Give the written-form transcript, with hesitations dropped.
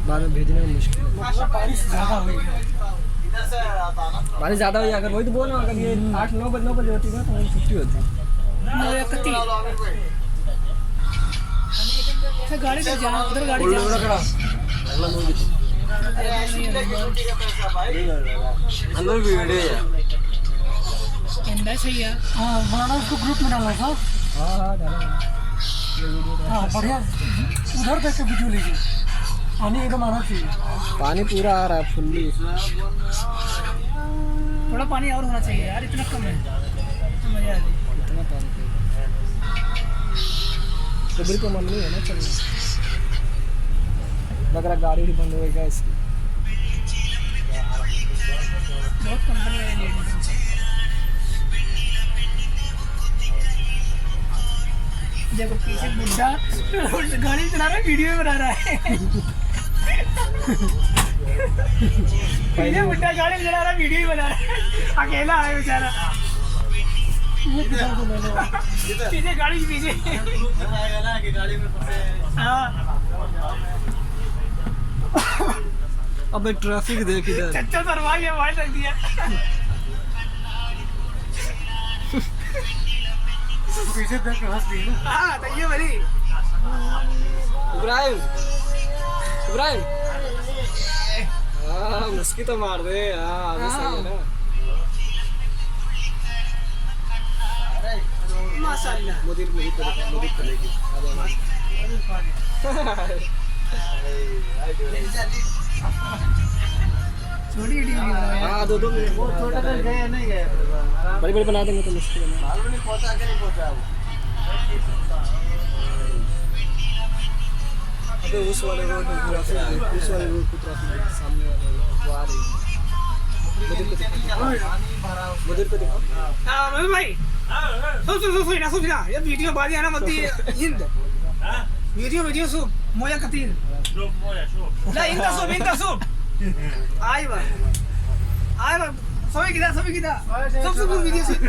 बाद में भेजने में मुश्किल है। बारिश ज़्यादा हुई है। बारिश ज़्यादा हुई, अगर वही तो बोल रहा हूँ, अगर ये 8-9 बजे होती ना तो मेरी छुट्टी होती। गाड़ी से जाना उधर गाड़ी अंदर भी वीडियो है। सही है। हाँ बनाना, उसको ग्रुप में डालना था। हाँ डाला। हाँ बढ़िया, उधर देख के वीडियो लीजिए। पानी एकदम आना चाहिए। पानी पूरा आ रहा है फुल्ली। थोड़ा पानी और होना चाहिए यार, इतना कम है तो मजा आ रही। इतना पानी तो को मन नहीं है ना चलना। लग रहा गाड़ी भी बंद होएगा इसकी। बहुत कंपनी है लेडीज। देखो पीछे बुढ़ा गाड़ी चला रहा है, वीडियो बना रहा है। पहले बुढ़ा गाड़ी चला रहा है, वीडियो बना रहा है, अकेला है बेचारा। पीछे गाड़ी के पीछे। हाँ अबे ट्रैफिक देख इधर। चच्चा सरवाई है, वाइट रख दिया। पीछे देख के हंस रही है। हाँ तो ये बड़ी इब्राहिम, इब्राहिम हाँ मुस्की तो मार दे। हाँ अभी सही है ना। माशाल्लाह। मुझे करेगी। छोटी वीडियो हाँ 2 मिनट। वो छोटा कर गए नहीं गए, बड़ी बड़ी बना देंगे तो मुश्किल है। मालूम नहीं पहुंचा के नहीं पहुंचा वो। अबे उस वाले रोड पे ट्रैफिक, उस वाले रोड पे ट्रैफिक, सामने वाले वो आ रही है। मुझे को दिखाओ। हाँ मम्मी भाई, सुन ना ये वीडियो बाजी आना मत हिंद। वीडियो सूप मोया कतीर ला इंता सूप आई बा सभी किधर सब वीडियो सूप